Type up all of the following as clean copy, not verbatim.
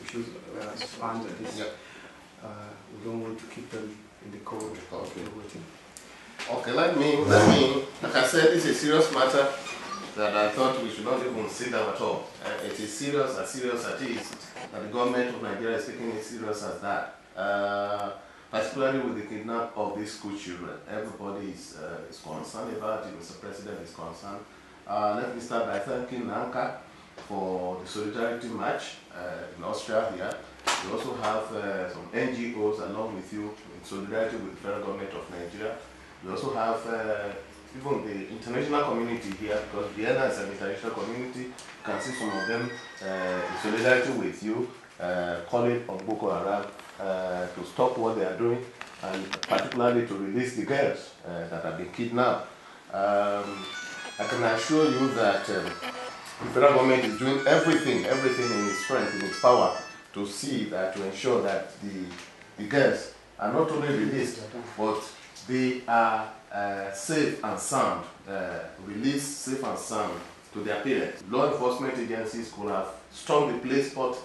we should expand this. Yep. We don't want to keep them in the cold. Okay. Waiting. Okay, let me, like I said, this is a serious matter that I thought we should not even sit down at all. It is serious as it is, that the government of Nigeria is taking it serious as that. Particularly with the kidnap of these school children. Everybody is concerned about it, Mr. President is concerned. Let me start by thanking Nanka for the Solidarity March in Austria here. We also have some NGOs along with you in solidarity with the federal government of Nigeria. We also have even the international community here, because Vienna is an international community. You can see some of them in solidarity with you, calling on Boko Haram to stop what they are doing, and particularly to release the girls that have been kidnapped. I can assure you that the federal government is doing everything in its strength, in its power, to see that, to ensure that the girls are not only released, but they are safe and sound, released safe and sound to their parents. Law enforcement agencies could have stormed the place, but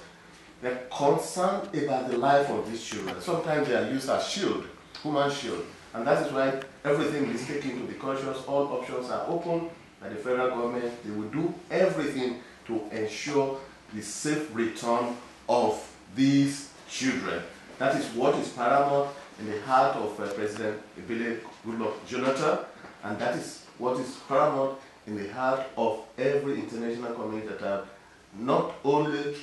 they're concerned about the life of these children. Sometimes they are used as shield, human shield, and that is why everything is taken to be cautious. All options are open by the federal government. They will do everything to ensure the safe return of these children. That is what is paramount in the heart of President Goodluck Jonathan, and that is what is paramount in the heart of every international community that have not only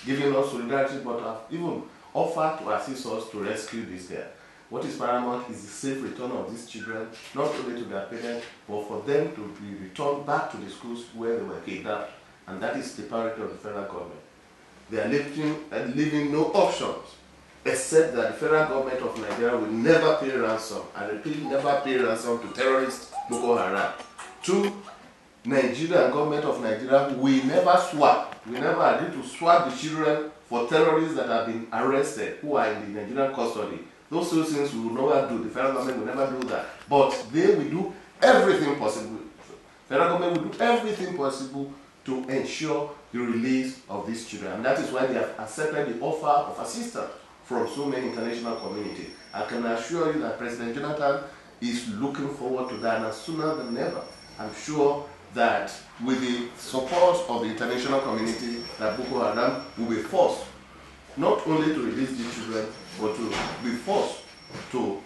given us solidarity, but have even offered to assist us to rescue this girl. What is paramount is the safe return of these children, not only to their parents, but for them to be returned back to the schools where they were kidnapped. And that is the priority of the federal government. They are leaving no options, except that the federal government of Nigeria will never pay ransom, and repeat, never pay ransom to terrorists Boko Haram. Two, Nigeria and government of Nigeria will never swap. We never agree to swap the children for terrorists that have been arrested, who are in the Nigerian custody. Those two things we will never do. The federal government will never do that. But they will do everything possible. The federal government will do everything possible to ensure the release of these children. And that is why they have accepted the offer of assistance from so many international communities. I can assure you that President Jonathan is looking forward to that, and as sooner than ever, I'm sure that with the support of the international community, that Boko Haram will be forced not only to release these children, but to be forced to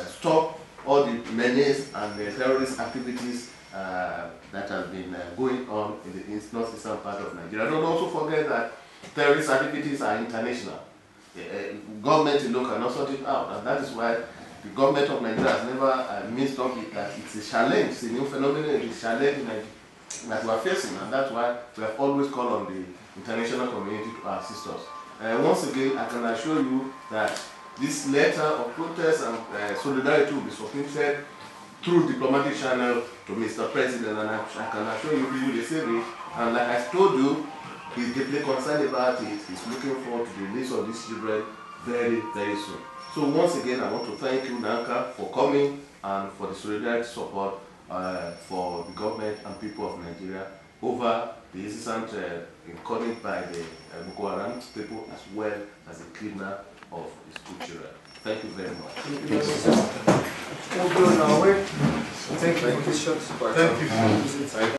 stop all the menace and the terrorist activities that have been going on in the northeastern part of Nigeria. Don't also forget that terrorist activities are international. Government alone cannot sort it out, and that is why the government of Nigeria has never missed up with that. It's a challenge, it's a new phenomenon, it's a challenge that we are facing, and that's why we have always called on the international community to assist us. Once again, I can assure you that this letter of protest and solidarity will be submitted through diplomatic channel to Mr. President, and I can assure you he will receive it. And like I told you, he's deeply concerned about it. He's looking forward to the release of these children very, very soon. So once again, I want to thank you, Nanka, for coming and for the solidarity support for the government and people of Nigeria over the incessant encoding by the Boko Haram people, as well as the kidnap of the school children. Thank you very much. Thank you, sir. We'll go on our way. Thank you for this shot. Thank you.